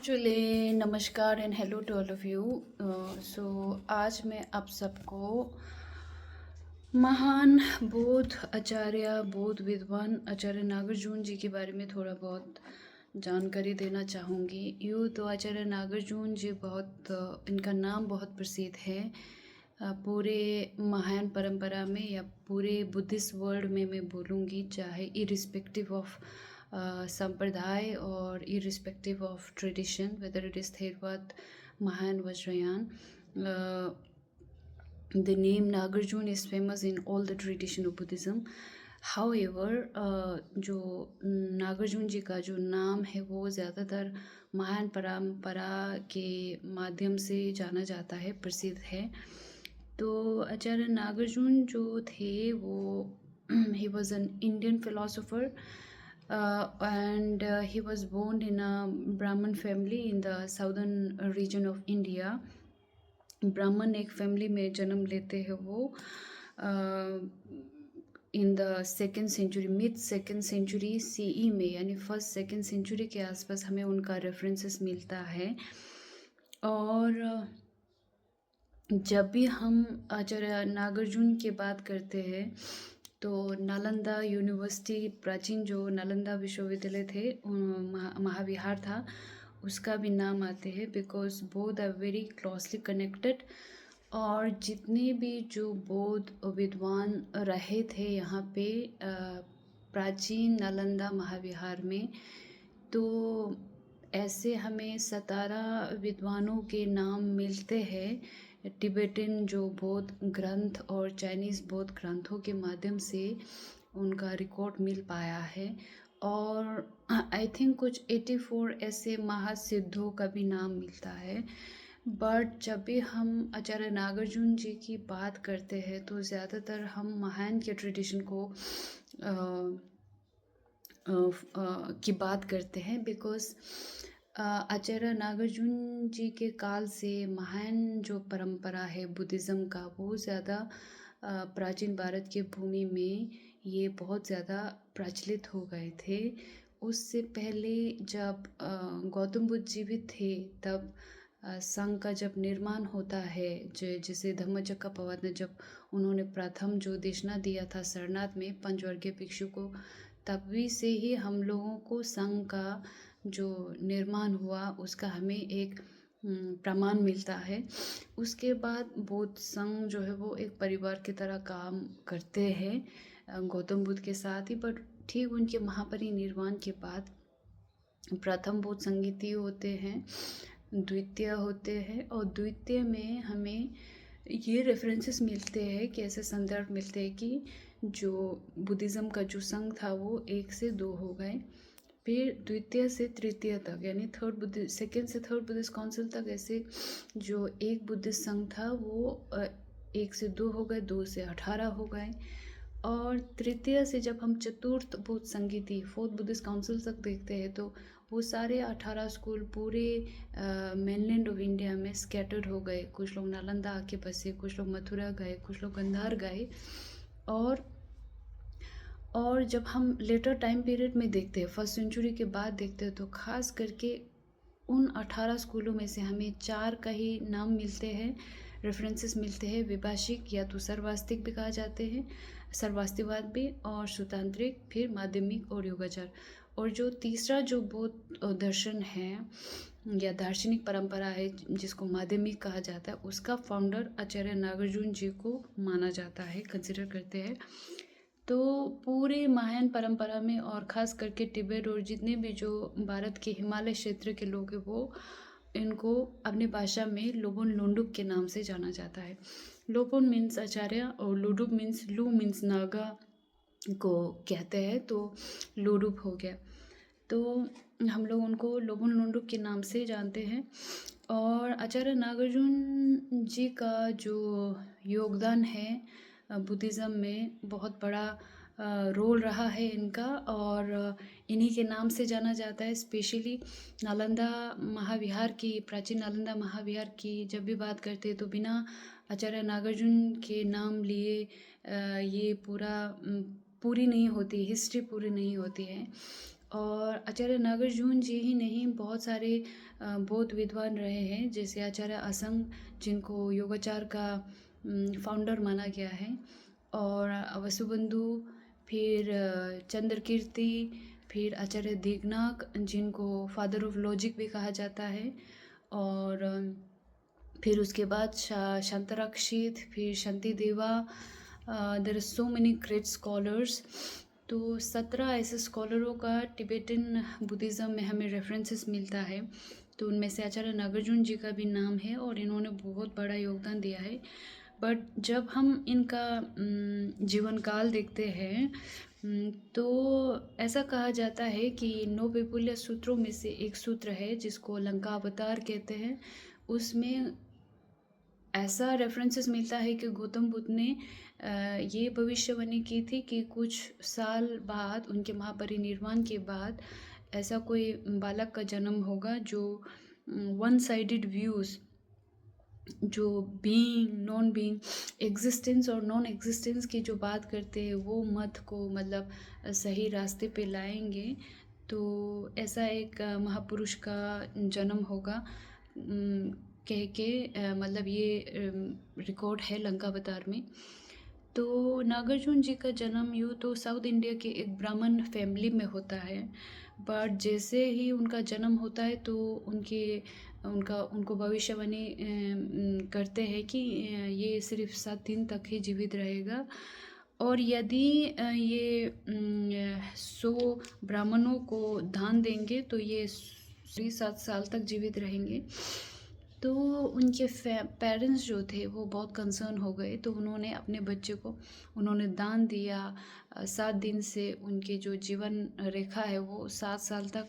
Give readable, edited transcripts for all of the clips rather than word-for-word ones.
Actually नमस्कार and hello to all of you. So आज मैं आप सबको महान बौद्ध आचार्य बौद्ध विद्वान आचार्य नागार्जुन जी के बारे में थोड़ा बहुत जानकारी देना चाहूँगी। यूँ तो आचार्य नागार्जुन जी इनका नाम बहुत प्रसिद्ध है। पूरे महायान परंपरा में या पूरे बुद्धिस्ट वर्ल्ड में मैं बोलूँगी, चाहे इरिस्पेक्टिव ऑफ संप्रदाय और irrespective of tradition, whether it is Theravada, Mahan, Vajrayana. The name Nagarjuna is famous in all the tradition of Buddhism. However, जो नागार्जुन जी का जो नाम है वो ज़्यादातर महान परंपरा के माध्यम से जाना जाता है, प्रसिद्ध है। तो आचार्य नागार्जुन जो थे वो he was an Indian philosopher, and he was born in a Brahmin family in the southern region of India. ब्राह्मण एक फैमिली में जन्म लेते हैं वो in the second century, mid second century CE में, यानी फर्स्ट सेकेंड सेंचुरी के आसपास हमें उनका रेफरेंसेस मिलता है। और जब भी हम आचार्य नागार्जुन की बात करते हैं तो नालंदा यूनिवर्सिटी, प्राचीन जो नालंदा विश्वविद्यालय थे, महाविहार था, उसका भी नाम आते हैं, because both are very closely connected. और जितने भी जो बौद्ध विद्वान रहे थे यहाँ पे प्राचीन नालंदा महाविहार में, तो ऐसे हमें 17 विद्वानों के नाम मिलते हैं टिबेटन जो बौद्ध ग्रंथ और चाइनीज़ बौद्ध ग्रंथों के माध्यम से उनका रिकॉर्ड मिल पाया है। और आई थिंक कुछ 84 ऐसे महासिद्धों का भी नाम मिलता है। बट जब भी हम आचार्य नागार्जुन जी की बात करते हैं तो ज़्यादातर हम महायान के ट्रेडिशन को की बात करते हैं, बिकॉज आचार्य नागार्जुन जी के काल से महायान जो परंपरा है बुद्धिज़्म का, वो ज़्यादा प्राचीन भारत के भूमि में ये बहुत ज़्यादा प्रचलित हो गए थे। उससे पहले जब गौतम बुद्ध जीवित थे तब संघ का जब निर्माण होता है, जैसे धम्मचक्कप्रवर्तन, जब उन्होंने प्रथम जो देशना दिया था सरनाथ में पंचवर्गीय भिक्षु को, तभी से ही हम लोगों को संघ का जो निर्माण हुआ उसका हमें एक प्रमाण मिलता है। उसके बाद बौद्ध संघ जो है वो एक परिवार की तरह काम करते हैं गौतम बुद्ध के साथ ही। बट ठीक उनके महापरिनिर्वाण के बाद प्रथम बौद्ध संगीति होते हैं, द्वितीय होते हैं, और द्वितीय में हमें ये रेफरेंसेस मिलते हैं कि ऐसे संदर्भ मिलते हैं कि जो बुद्धिज़्म का जो संघ था वो 1 से 2 हो गए, फिर द्वितीय से तृतीय तक, यानी सेकेंड से थर्ड बुद्धिस्ट काउंसिल तक ऐसे जो एक बुद्धिस्ट संघ था वो 1 से 2 हो गए, 2 से 18 हो गए। और तृतीय से जब हम चतुर्थ बौद्ध संगीति, फोर्थ बुद्धिस्ट काउंसिल तक देखते हैं तो वो सारे 18 स्कूल पूरे मेनलैंड ऑफ इंडिया में स्कैटर्ड हो गए। कुछ लोग नालंदा आके बसे, कुछ लोग मथुरा गए, कुछ लोग गंधार गए। और जब हम लेटर टाइम पीरियड में देखते हैं, फर्स्ट सेंचुरी के बाद देखते हैं, तो खास करके उन 18 स्कूलों में से हमें 4 का ही नाम मिलते हैं, रेफरेंसेस मिलते हैं। विभाषिक या तो सर्वास्तिक भी कहा जाते हैं, सर्वास्तिवाद भी, और सुतांत्रिक, फिर माध्यमिक और योगाचार। और जो तीसरा जो बौद्ध दर्शन है या दार्शनिक परंपरा है जिसको माध्यमिक कहा जाता है, उसका फाउंडर आचार्य नागार्जुन जी को माना जाता है, कंसिडर करते हैं। तो पूरे महायान परंपरा में और ख़ास करके तिब्बत और जितने भी जो भारत के हिमालय क्षेत्र के लोग हैं वो इनको अपनी भाषा में लोबन लोंडुप के नाम से जाना जाता है। लोबन मीन्स आचार्य और लोडुप मीन्स लू मीन्स नागा को कहते हैं, तो लोडुप हो गया। तो हम लोग उनको लोबन लोंडुप के नाम से जानते हैं। और आचार्य नागार्जुन जी का जो योगदान है बुद्धिज़्म में बहुत बड़ा रोल रहा है इनका, और इन्हीं के नाम से जाना जाता है। स्पेशली नालंदा महाविहार की, प्राचीन नालंदा महाविहार की जब भी बात करते हैं तो बिना आचार्य नागार्जुन के नाम लिए ये पूरी नहीं होती, हिस्ट्री पूरी नहीं होती है। और आचार्य नागार्जुन जी ही नहीं, बहुत सारे बौद्ध विद्वान रहे हैं, जैसे आचार्य असंग, जिनको योगाचार का फाउंडर माना गया है, और वसुबंधु, फिर चंद्रकीर्ति, फिर आचार्य दीघनाक, जिनको फादर ऑफ लॉजिक भी कहा जाता है, और फिर उसके बाद शांतराक्षित, फिर Shantideva. There are so many great scholars. तो 17 ऐसे स्कॉलरों का टिबेटन बुद्धिज़्म में हमें रेफरेंसेस मिलता है। तो उनमें से आचार्य नागार्जुन जी का भी नाम है और इन्होंने बहुत बड़ा योगदान दिया है। बट जब हम इनका जीवन काल देखते हैं, तो ऐसा कहा जाता है कि 9 वैपुल्य सूत्रों में से एक सूत्र है जिसको लंका अवतार कहते हैं। उसमें ऐसा रेफरेंसेस मिलता है कि गौतम बुद्ध ने ये भविष्यवाणी की थी कि कुछ साल बाद, उनके महापरिनिर्वाण के बाद, ऐसा कोई बालक का जन्म होगा जो वन साइडेड व्यूज़, जो बीइंग, नॉन बीइंग, एग्जिस्टेंस और नॉन एग्जिस्टेंस की जो बात करते हैं, वो मत को मतलब सही रास्ते पे लाएंगे। तो ऐसा एक महापुरुष का जन्म होगा कह के मतलब ये रिकॉर्ड है लंकावतार में। तो नागार्जुन जी का जन्म यूँ तो साउथ इंडिया के एक ब्राह्मण फैमिली में होता है, बट जैसे ही उनका जन्म होता है तो उनको भविष्यवाणी करते हैं कि ये सिर्फ 7 दिन तक ही जीवित रहेगा, और यदि ये 100 ब्राह्मणों को दान देंगे तो ये 7 साल तक जीवित रहेंगे। तो उनके पेरेंट्स जो थे वो बहुत कंसर्न हो गए, तो उन्होंने अपने बच्चे को उन्होंने दान दिया। 7 दिन से उनके जो जीवन रेखा है वो 7 साल तक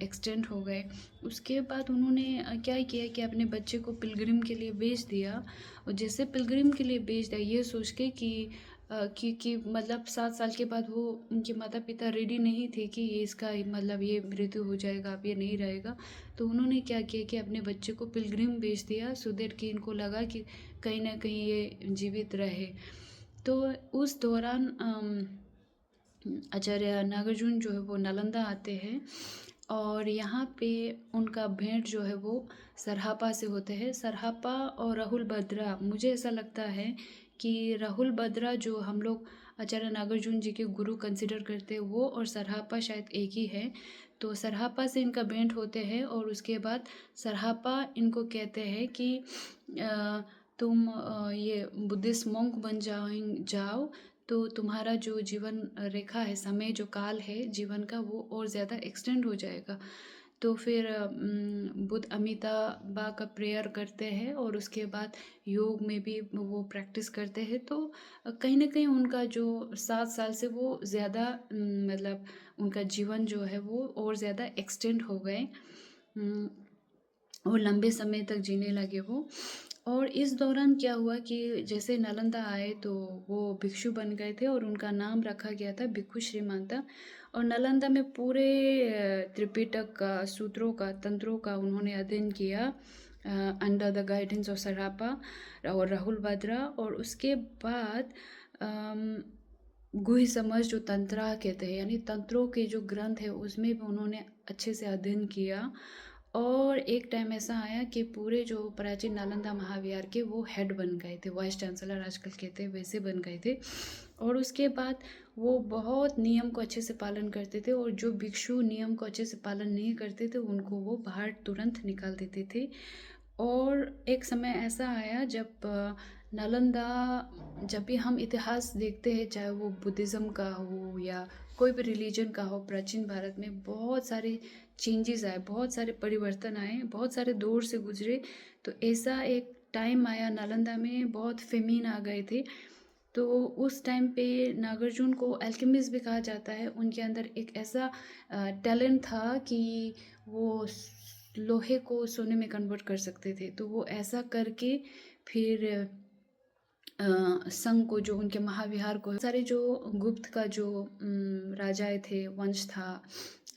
एक्सटेंड हो गए। उसके बाद उन्होंने क्या किया कि अपने बच्चे को पिलग्रिम के लिए भेज दिया, और जैसे पिलग्रिम के लिए भेज दिया ये सोच के कि मतलब 7 साल के बाद वो उनके माता पिता रेडी नहीं थे कि ये इसका मतलब ये मृत्यु हो जाएगा, अब ये नहीं रहेगा। तो उन्होंने क्या किया कि अपने बच्चे को पिलग्रिम भेज दिया, सो दैट कि इनको लगा कि कहीं ना कहीं ये जीवित रहे। तो उस दौरान आचार्य नागार्जुन जो है वो नालंदा आते हैं, और यहाँ पे उनका भेंट जो है वो सरहापा से होते हैं। सरहापा और राहुल बद्रा, मुझे ऐसा लगता है कि राहुल बद्रा जो हम लोग आचार्य नागार्जुन जी के गुरु कंसिडर करते हैं, वो और सरहापा शायद एक ही है। तो सरहापा से इनका भेंट होते हैं, और उसके बाद सरहापा इनको कहते हैं कि तुम ये बुद्धिस्ट मॉन्क बन जाओ, तो तुम्हारा जो जीवन रेखा है, समय जो काल है जीवन का, वो और ज़्यादा एक्सटेंड हो जाएगा। तो फिर बुद्ध अमिताभा का प्रेयर करते हैं, और उसके बाद योग में भी वो प्रैक्टिस करते हैं। तो कहीं ना कहीं उनका जो 7 साल से वो ज़्यादा मतलब उनका जीवन जो है वो और ज़्यादा एक्सटेंड हो गए, और लंबे समय तक जीने लगे वो। और इस दौरान क्या हुआ कि जैसे नालंदा आए तो वो भिक्षु बन गए थे, और उनका नाम रखा गया था भिक्षु श्रीमांता। और नालंदा में पूरे त्रिपिटक का, सूत्रों का, तंत्रों का उन्होंने अध्ययन किया अंडर द गाइडेंस ऑफ सरापा और राहुल बद्रा। और उसके बाद गुहि समझ, जो तंत्रा कहते हैं, यानी तंत्रों के जो ग्रंथ है उसमें भी उन्होंने अच्छे से अध्ययन किया। और एक टाइम ऐसा आया कि पूरे जो प्राचीन नालंदा महाविहार के वो हेड बन गए थे, वाइस चांसलर आजकल कहते हैं, वैसे बन गए थे। और उसके बाद वो बहुत नियम को अच्छे से पालन करते थे, और जो भिक्षु नियम को अच्छे से पालन नहीं करते थे उनको वो बाहर तुरंत निकाल देते थे। और एक समय ऐसा आया जब नालंदा, जब भी हम इतिहास देखते हैं, चाहे वो बुद्धिज़्म का हो या कोई भी रिलीजन का हो, प्राचीन भारत में बहुत सारे चेंजेस आए, बहुत सारे परिवर्तन आए, बहुत सारे दौर से गुजरे। तो ऐसा एक टाइम आया नालंदा में, बहुत फेमिन आ गए थे। तो उस टाइम पे नागार्जुन को अल्केमिस्ट भी कहा जाता है। उनके अंदर एक ऐसा टैलेंट था कि वो लोहे को सोने में कन्वर्ट कर सकते थे। तो वो ऐसा करके फिर संघ को, जो उनके महाविहार को, सारे जो गुप्त का जो राजाएं थे, वंश था,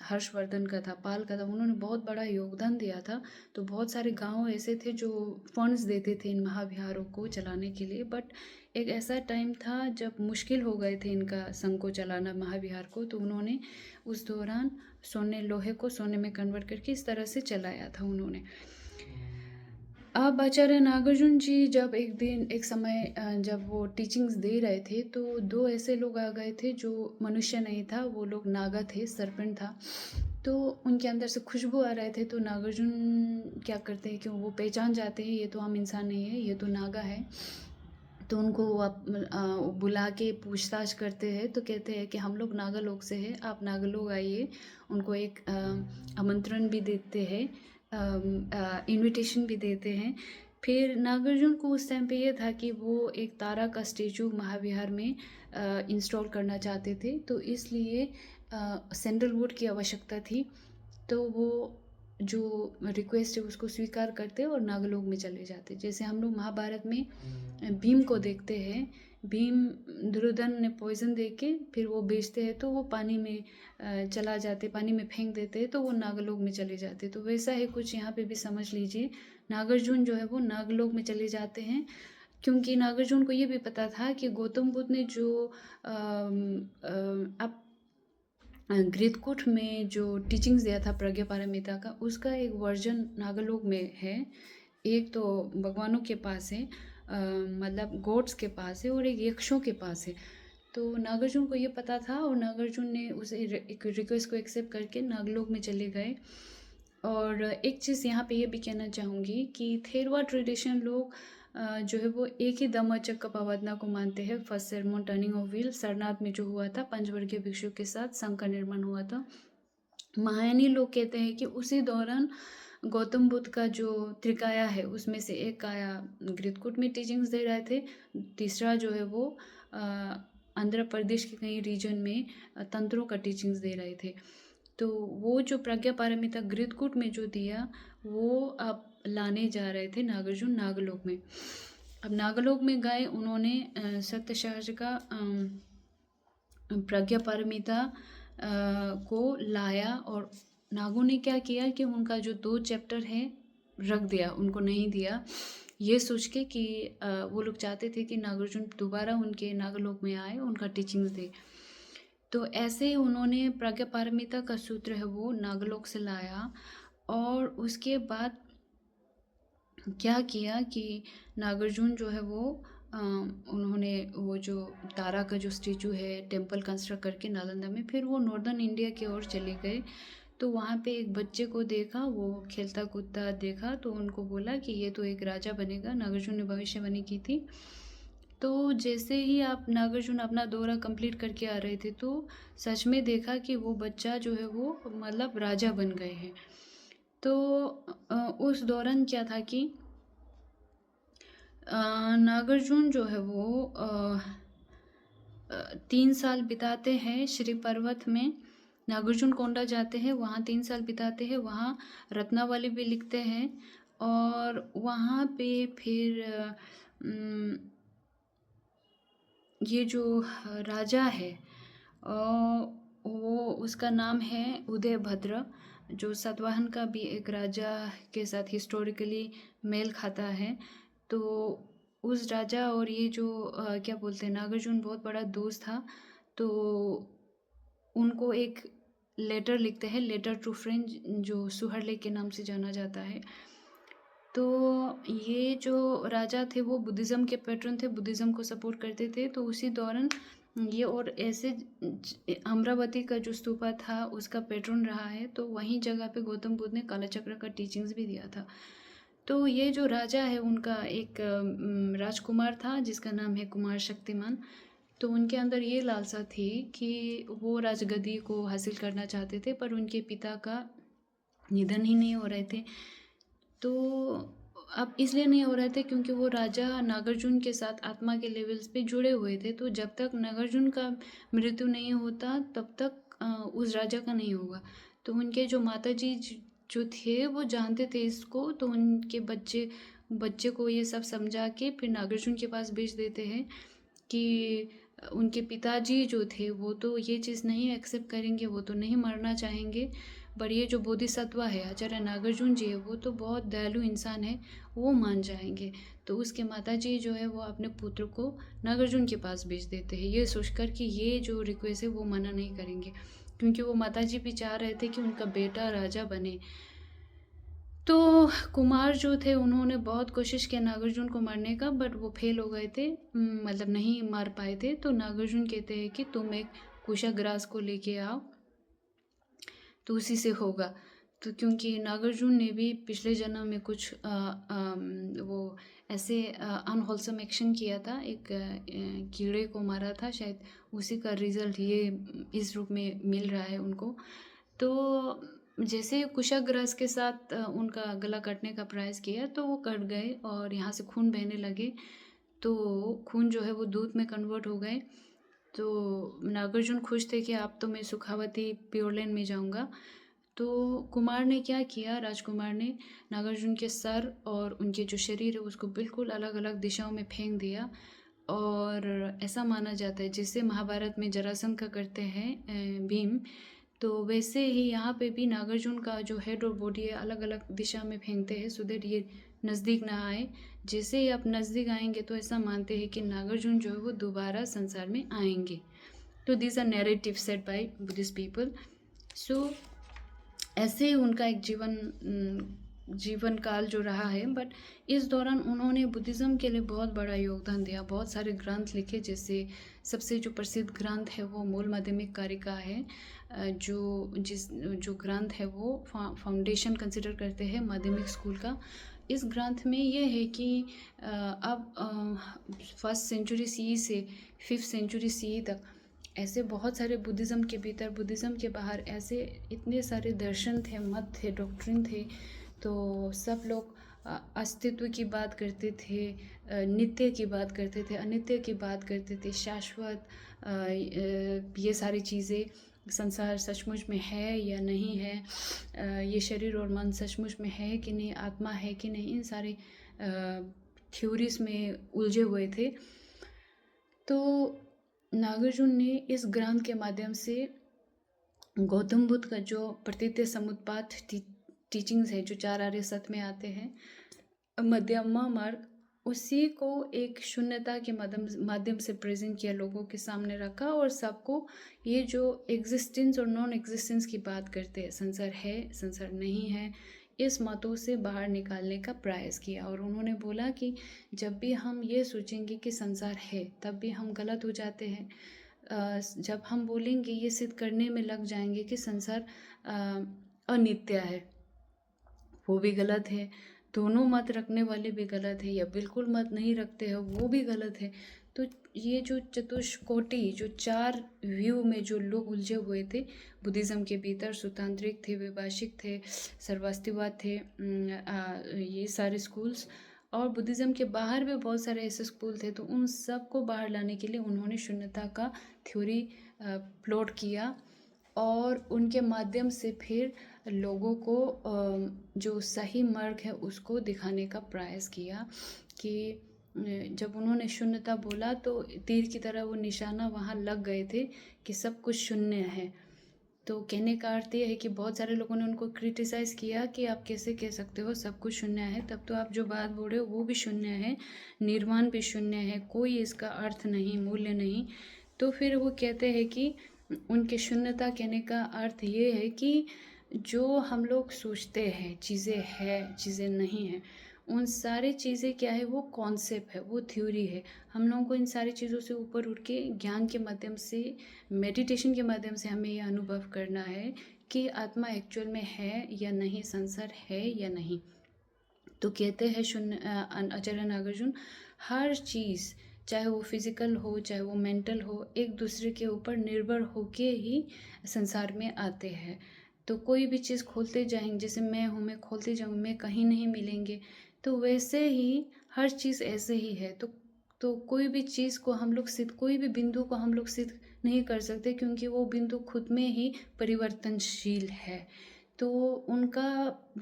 हर्षवर्धन का था, पाल का था, उन्होंने बहुत बड़ा योगदान दिया था। तो बहुत सारे गांव ऐसे थे जो फंड्स देते थे इन महाविहारों को चलाने के लिए। बट एक ऐसा टाइम था जब मुश्किल हो गए थे इनका संघ को चलाना, महाविहार को। तो उन्होंने उस दौरान लोहे को सोने में कन्वर्ट करके इस तरह से चलाया था उन्होंने। अब आचार्य नागार्जुन जी जब एक समय जब वो टीचिंग्स दे रहे थे, तो 2 ऐसे लोग आ गए थे जो मनुष्य नहीं था, वो लोग नागा थे, सर्पेंट था। तो उनके अंदर से खुशबू आ रहे थे, तो नागार्जुन क्या करते हैं कि वो पहचान जाते हैं, ये तो आम इंसान नहीं है, ये तो नागा है। तो उनको वो बुला के पूछताछ करते हैं, तो कहते हैं कि हम लोग नागालोक से हैं, आप नागालोक आइए। उनको एक आमंत्रण भी देते हैं, इनविटेशन भी देते हैं। फिर नागार्जुन को उस टाइम पे ये था कि वो एक तारा का स्टेचू महाविहार में इंस्टॉल करना चाहते थे, तो इसलिए सैंडलवुड की आवश्यकता थी। तो वो जो रिक्वेस्ट है उसको स्वीकार करते और नागालोक में चले जाते। जैसे हम लोग महाभारत में भीम को देखते हैं, भीम दुर्योधन ने पॉइजन दे के फिर वो बेचते हैं, तो वो पानी में चला जाते, पानी में फेंक देते हैं, तो वो नागालोक में चले जाते। तो वैसा है कुछ यहाँ पे भी समझ लीजिए, नागार्जुन जो है वो नागालोक में चले जाते हैं, क्योंकि नागार्जुन को ये भी पता था कि गौतम बुद्ध ने जो आप गृतकुट में जो टीचिंग्स दिया था प्रज्ञापारमिता का, उसका एक वर्जन नागालोक में है। एक तो भगवानों के पास है, मतलब गॉड्स के पास है, और एक यक्षों के पास है। तो नागार्जुन को ये पता था और नागार्जुन ने उसे एक रिक्वेस्ट को एक्सेप्ट करके नागलोक में चले गए। और एक चीज़ यहाँ पे ये भी कहना चाहूँगी कि थेरवा ट्रेडिशन लोग जो है वो एक ही धम्मचक्र प्रवर्तन को मानते हैं। First sermon turning of wheel Sarnath में जो हुआ था, पंचवर्गीय भिक्षु के साथ संघ का निर्माण हुआ था। महायानी लोग कहते हैं कि उसी दौरान गौतम बुद्ध का जो त्रिकाया है उसमें से एक काया गृतकुट में टीचिंग्स दे रहे थे, तीसरा जो है वो आंध्र प्रदेश के कई रीजन में तंत्रों का टीचिंग्स दे रहे थे। तो वो जो प्रज्ञापारमिता गृतकुट में जो दिया वो अब लाने जा रहे थे नागार्जुन नागालोक में। अब नागालोक में गए, उन्होंने सत्य सहस्त्र का प्रज्ञापारमिता को लाया, और नागों ने क्या किया कि उनका जो 2 चैप्टर है रख दिया, उनको नहीं दिया, ये सोच के कि वो लोग चाहते थे कि नागार्जुन दोबारा उनके नागालोक में आए, उनका टीचिंग्स दे। तो ऐसे उन्होंने प्रज्ञापारमिता का सूत्र है वो नागालोक से लाया, और उसके बाद क्या किया कि नागार्जुन जो है वो उन्होंने वो जो तारा का जो स्टेचू है टेम्पल कंस्ट्रक्ट करके नालंदा में, फिर वो नॉर्दर्न इंडिया की ओर चले गए। तो वहाँ पे एक बच्चे को देखा, वो खेलता कूदता देखा, तो उनको बोला कि ये तो एक राजा बनेगा। नागार्जुन ने भविष्यवाणी की थी। तो जैसे ही आप नागार्जुन अपना दौरा कंप्लीट करके आ रहे थे, तो सच में देखा कि वो बच्चा जो है वो मतलब राजा बन गए हैं। तो उस दौरान क्या था कि नागार्जुन जो है वो 3 साल बिताते हैं श्री पर्वत में, नागार्जुन कोंडा जाते हैं, वहाँ 3 साल बिताते हैं, वहाँ रत्नावली भी लिखते हैं। और वहाँ पे फिर ये जो राजा है वो उसका नाम है उदयभद्र, जो सातवाहन का भी एक राजा के साथ हिस्टोरिकली मेल खाता है। तो उस राजा और ये जो क्या बोलते हैं, नागार्जुन बहुत बड़ा दोस्त था। तो उनको एक लेटर लिखते हैं, लेटर टू फ्रेंड, जो सुहरलेख के नाम से जाना जाता है। तो ये जो राजा थे वो बुद्धिज़्म के पैट्रन थे, बुद्धिज़्म को सपोर्ट करते थे। तो उसी दौरान ये और ऐसे अमरावती का जो स्तूपा था उसका पैट्रन रहा है, तो वहीं जगह पे गौतम बुद्ध ने कालचक्र का टीचिंग्स भी दिया था। तो ये जो राजा है उनका एक राजकुमार था जिसका नाम है कुमार शक्तिमान। तो उनके अंदर ये लालसा थी कि वो राजगद्दी को हासिल करना चाहते थे, पर उनके पिता का निधन ही नहीं हो रहे थे। तो अब इसलिए नहीं हो रहे थे क्योंकि वो राजा नागार्जुन के साथ आत्मा के लेवल्स पे जुड़े हुए थे। तो जब तक नागार्जुन का मृत्यु नहीं होता तब तक उस राजा का नहीं होगा। तो उनके जो माताजी जो थे वो जानते थे इसको, तो उनके बच्चे को ये सब समझा के फिर नागार्जुन के पास भेज देते हैं कि उनके पिताजी जो थे वो तो ये चीज़ नहीं एक्सेप्ट करेंगे, वो तो नहीं मरना चाहेंगे, पर ये जो बोधिसत्व है आचार्य नागार्जुन जी है वो तो बहुत दयालु इंसान है, वो मान जाएंगे। तो उसके माताजी जो है वो अपने पुत्र को नागार्जुन के पास भेज देते हैं, ये सोचकर कि ये जो रिक्वेस्ट है वो मना नहीं करेंगे। क्योंकि वो माताजी भी चाह रहे थे कि उनका बेटा राजा बने। तो कुमार जो थे उन्होंने बहुत कोशिश किया नागार्जुन को मारने का, बट वो फेल हो गए थे, मतलब नहीं मार पाए थे। तो नागार्जुन कहते हैं कि तुम एक कुशाग्रास को लेके आओ, तो उसी से होगा। तो क्योंकि नागार्जुन ने भी पिछले जन्म में कुछ वो ऐसे अनहोलसम एक्शन किया था, एक कीड़े को मारा था शायद, उसी का रिजल्ट ये इस रूप में मिल रहा है उनको। तो जैसे कुशाग्रास के साथ उनका गला काटने का प्रयास किया तो वो कट गए और यहाँ से खून बहने लगे। तो खून जो है वो दूध में कन्वर्ट हो गए। तो नागार्जुन खुश थे कि अब तो मैं सुखावती प्योरलैंड में जाऊंगा। तो कुमार ने क्या किया, राजकुमार ने नागार्जुन के सर और उनके जो शरीर है उसको बिल्कुल अलग अलग दिशाओं में फेंक दिया। और ऐसा माना जाता है जैसे महाभारत में जरासंध का करते हैं भीम, तो वैसे ही यहाँ पे भी नागार्जुन का जो हेड और बॉडी है अलग अलग दिशा में फेंकते हैं सो दैट ये नज़दीक ना आए। जैसे ही आप नज़दीक आएंगे तो ऐसा मानते हैं कि नागार्जुन जो है वो दोबारा संसार में आएंगे। तो this are narrative set by Buddhist people. So ऐसे ही उनका एक जीवन काल जो रहा है, बट इस दौरान उन्होंने बुद्धिज़्म के लिए बहुत बड़ा योगदान दिया। बहुत सारे ग्रंथ लिखे, जैसे सबसे जो प्रसिद्ध ग्रंथ है वो मूल माध्यमिक कारिका है, जो ग्रंथ है वो फाउंडेशन कंसिडर करते हैं माध्यमिक स्कूल का। इस ग्रंथ में ये है कि अब फर्स्ट सेंचुरी सी से 5th सेंचुरी सी तक ऐसे बहुत सारे बुद्धिज़्म के भीतर, बुद्धिज़्म के बाहर ऐसे इतने सारे दर्शन थे, मत थे, डॉक्ट्रिन थे। तो सब लोग अस्तित्व की बात करते थे, नित्य की बात करते थे, अनित्य की बात करते थे, शाश्वत, ये सारी चीज़ें, संसार सचमुच में है या नहीं है, ये शरीर और मन सचमुच में है कि नहीं, आत्मा है कि नहीं, इन सारे थ्योरीज में उलझे हुए थे। तो नागार्जुन ने इस ग्रंथ के माध्यम से गौतम बुद्ध का जो प्रतीत्य समुत्पाद टीचिंग्स है, जो 4 आर्य सत्य में आते हैं, मध्यमा मार्ग, उसी को एक शून्यता के माध्यम से प्रेजेंट किया, लोगों के सामने रखा और सबको ये जो एग्जिस्टेंस और नॉन एग्जिस्टेंस की बात करते हैं, संसार है, संसार नहीं है, इस मतों से बाहर निकालने का प्रयास किया। और उन्होंने बोला कि जब भी हम ये सोचेंगे कि संसार है तब भी हम गलत हो जाते हैं। जब हम बोलेंगे, ये सिद्ध करने में लग जाएंगे कि संसार अनित्य है, वो भी गलत है। दोनों मत रखने वाले भी गलत है, या बिल्कुल मत नहीं रखते हैं वो भी गलत है। तो ये जो चतुष्कोटि, जो 4 व्यू में जो लोग उलझे हुए थे बुद्धिज़्म के भीतर, सुतांत्रिक थे, वैभाषिक थे, सर्वास्तिवाद थे, ये सारे स्कूल्स, और बुद्धिज़्म के बाहर भी बहुत सारे ऐसे स्कूल थे। तो उन सब को बाहर लाने के लिए उन्होंने शून्यता का थ्योरी प्लॉट किया और उनके माध्यम से फिर लोगों को जो सही मार्ग है उसको दिखाने का प्रयास किया। कि जब उन्होंने शून्यता बोला तो तीर की तरह वो निशाना वहाँ लग गए थे कि सब कुछ शून्य है। तो कहने का अर्थ ये है कि बहुत सारे लोगों ने उनको क्रिटिसाइज़ किया कि आप कैसे कह सकते हो सब कुछ शून्य है, तब तो आप जो बात बोल रहे हो वो भी शून्य है, निर्माण भी शून्य है, कोई इसका अर्थ नहीं, मूल्य नहीं। तो फिर वो कहते हैं कि उनके शून्यता कहने का अर्थ ये है कि जो हम लोग सोचते हैं चीज़ें हैं, चीज़ें नहीं हैं, उन सारी चीज़ें क्या है, वो कॉन्सेप्ट है, वो थ्योरी है। हम लोगों को इन सारी चीज़ों से ऊपर उठ के ज्ञान के माध्यम से, मेडिटेशन के माध्यम से हमें ये अनुभव करना है कि आत्मा एक्चुअल में है या नहीं, संसार है या नहीं। तो कहते हैं आचार्य नागार्जुन, हर चीज़ चाहे वो फिजिकल हो चाहे वो मेंटल हो, एक दूसरे के ऊपर निर्भर होके ही संसार में आते हैं। तो कोई भी चीज़ खोलते जाएंगे, जैसे मैं हूँ, मैं खोलते जाऊँगी, मैं कहीं नहीं मिलेंगे, तो वैसे ही हर चीज़ ऐसे ही है। तो कोई भी चीज़ को हम लोग सिद्ध, कोई भी बिंदु को हम लोग सिद्ध नहीं कर सकते, क्योंकि वो बिंदु खुद में ही परिवर्तनशील है। तो उनका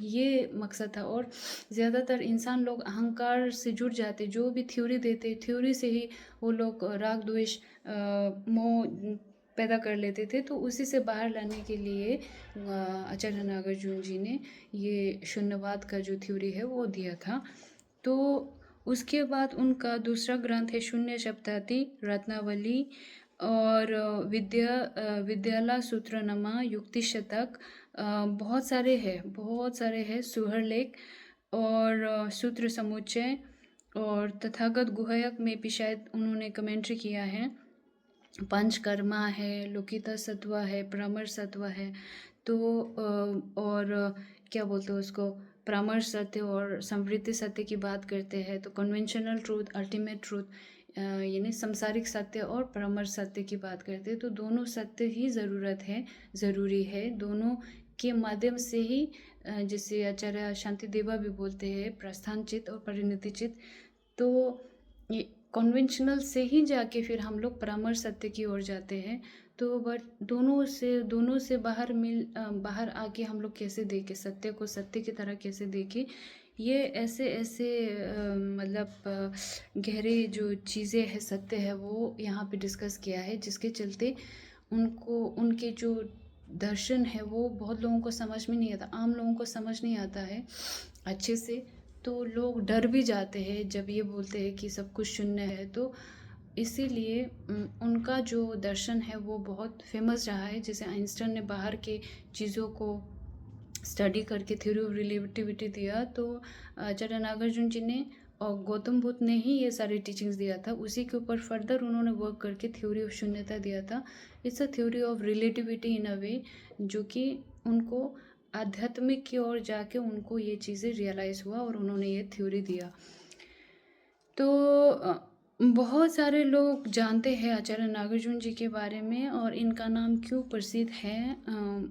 ये मकसद था। और ज़्यादातर इंसान लोग अहंकार से जुड़ जाते, जो भी थ्योरी देते, थ्योरी से ही वो लोग राग द्वेष मोह पैदा कर लेते थे। तो उसी से बाहर लाने के लिए आचार्य नागार्जुन जी ने ये शून्यवाद का जो थ्योरी है वो दिया था। तो उसके बाद उनका दूसरा ग्रंथ है शून्य शब्दावली, रत्नावली, और विद्याला सूत्रनमा, युक्ति शतक, बहुत सारे हैं, सुहरलेख और सूत्र समुच्चय, और तथागत गुह्यक में भी शायद उन्होंने कमेंट्री किया है। पंचकर्मा है, लोकिता सत्व है, परामर्श सत्व है। तो और क्या बोलते हैं उसको, परामर्श सत्य और समृद्धि सत्य की बात करते हैं तो कन्वेंशनल ट्रूथ, अल्टीमेट ट्रूथ, यानी संसारिक सत्य और परामर्श सत्य की बात करते हैं। तो दोनों सत्य ही ज़रूरी है। दोनों के माध्यम से ही जिसे आचार्य शांति देवा भी बोलते हैं, प्रस्थान चित्त और परिणति चित्त। तो ये कन्वेंशनल से ही जाके फिर हम लोग परामर्श सत्य की ओर जाते हैं। तो बट दोनों से बाहर आके हम लोग कैसे देखें सत्य को, सत्य की तरह कैसे देखें, ये ऐसे मतलब गहरे जो चीज़ें हैं, सत्य है, वो यहाँ पे डिस्कस किया है, जिसके चलते उनके जो दर्शन है वो बहुत लोगों को समझ में नहीं आता, आम लोगों को समझ नहीं आता है अच्छे से। तो लोग डर भी जाते हैं जब ये बोलते हैं कि सब कुछ शून्य है। तो इसीलिए उनका जो दर्शन है वो बहुत फेमस रहा है। जैसे आइंस्टाइन ने बाहर के चीज़ों को स्टडी करके थ्योरी ऑफ रिलेटिविटी दिया, तो आचार्य नागार्जुन जी ने और गौतम बुद्ध ने ही ये सारी टीचिंग्स दिया था। उसी के ऊपर फर्दर उन्होंने वर्क करके थ्योरी ऑफ शून्यता दिया था। It's a theory of relativity in a way, जो कि उनको आध्यात्मिक की ओर जाके उनको ये चीज़ें रियलाइज़ हुआ और उन्होंने ये थ्योरी दिया। तो बहुत सारे लोग जानते हैं आचार्य नागार्जुन जी के बारे में, और इनका नाम क्यों प्रसिद्ध है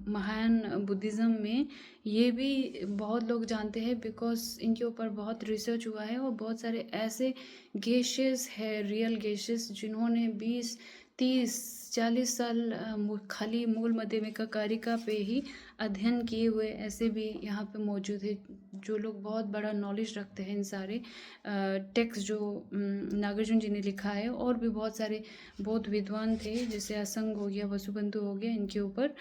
महान बुद्धिज़्म में, ये भी बहुत लोग जानते हैं बिकॉज इनके ऊपर बहुत रिसर्च हुआ है। और बहुत सारे ऐसे गेशेस है, रियल गेशेस, जिन्होंने 20, 30, 40 साल खाली मूल माध्यमिका कारिका पे ही अध्ययन किए हुए ऐसे भी यहाँ पे मौजूद है, जो लोग बहुत बड़ा नॉलेज रखते हैं इन सारे टेक्स्ट जो नागार्जुन जी ने लिखा है। और भी बहुत सारे बौद्ध विद्वान थे, जैसे असंग हो गया, वसुबंधु हो गया, इनके ऊपर।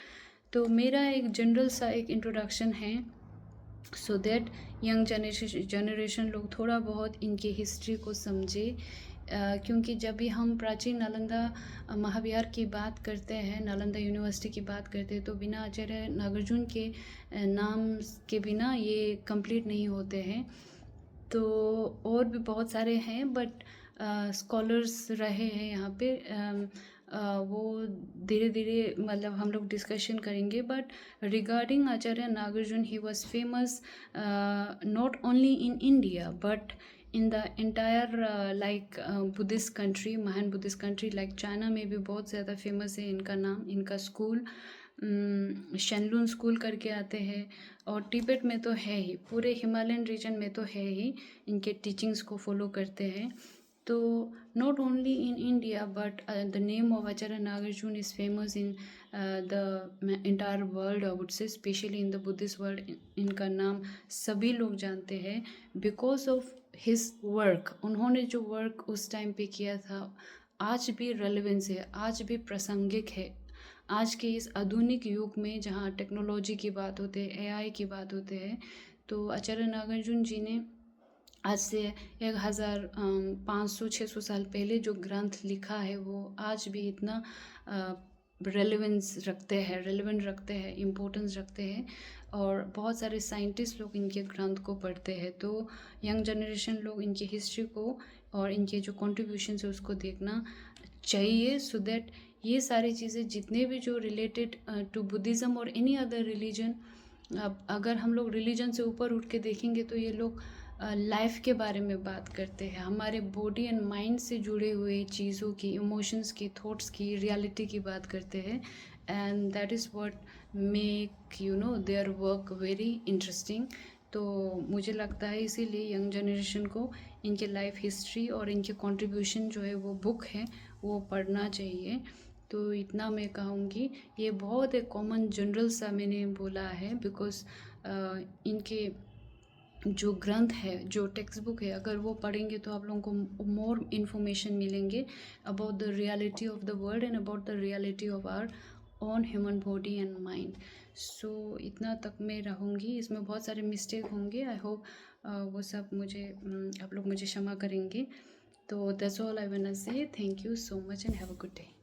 तो मेरा एक जनरल सा एक इंट्रोडक्शन है, सो दैट यंग जनरेशन लोग थोड़ा बहुत इनकी हिस्ट्री को समझे। क्योंकि जब भी हम प्राचीन नालंदा महाविहार की बात करते हैं, नालंदा यूनिवर्सिटी की बात करते हैं, तो बिना आचार्य नागार्जुन के नाम के बिना ये कंप्लीट नहीं होते हैं। तो और भी बहुत सारे हैं, बट स्कॉलर्स रहे हैं यहाँ पे। वो धीरे धीरे मतलब हम लोग डिस्कशन करेंगे। But regarding Acharya Nagarjuna, he was famous not only in India but in the entire like Buddhist country, महान बुद्धिस्ट कंट्री लाइक चाइना में भी बहुत ज़्यादा फेमस है इनका नाम। इनका स्कूल शेनलून स्कूल करके आते हैं, और तिब्बत में तो है ही, पूरे हिमालयन रीजन में तो है ही, इनके टीचिंग्स को फॉलो करते हैं। तो not only in India but the name of Acharya Nagarjuna is famous in the entire world, I would say specially in the Buddhist world. इनका नाम सभी लोग जानते हैं बिकॉज ऑफ हिज वर्क। उन्होंने जो वर्क उस टाइम पे किया था आज भी रेलेवेंस है, आज भी प्रासंगिक है। आज के इस आधुनिक युग में जहाँ टेक्नोलॉजी की बात होते है, एआई की बात होते हैं, तो आचार्य नागार्जुन जी ने आज से 1500-600 साल पहले जो ग्रंथ लिखा है वो आज भी इतना रेलेवेंस रखते हैं, रेलेवेंट रखते हैं, इम्पोर्टेंस रखते हैं। और बहुत सारे साइंटिस्ट लोग इनके ग्रंथ को पढ़ते हैं। तो यंग जनरेशन लोग इनकी हिस्ट्री को और इनके जो कॉन्ट्रीब्यूशन है उसको देखना चाहिए, सो दैट ये सारी चीज़ें जितने भी जो रिलेटेड टू बुद्धिज़्म और एनी अदर रिलीजन, अगर हम लोग रिलीजन से ऊपर उठ के देखेंगे तो ये लोग लाइफ के बारे में बात करते हैं, हमारे बॉडी एंड माइंड से जुड़े हुए चीज़ों की, इमोशंस की, थॉट्स की, रियलिटी की बात करते हैं। And that is what make their work very interesting. तो मुझे लगता है इसीलिए यंग जनरेशन को इनके लाइफ हिस्ट्री और इनके कंट्रीब्यूशन जो है वो बुक है वो पढ़ना चाहिए। तो इतना मैं कहूँगी। ये बहुत एक कॉमन जनरल सा मैंने बोला है बिकॉज इनके जो ग्रंथ है, जो टेक्स्ट बुक है, अगर वो पढ़ेंगे तो आप लोगों को मोर इन्फॉर्मेशन मिलेंगे about the reality of the world and about the reality of our own human body and mind. So इतना तक मैं रहूँगी, इसमें बहुत सारे मिस्टेक होंगे, आई होप वो सब आप लोग मुझे क्षमा करेंगे। तो that's all I want to say, thank you so much and have a good day.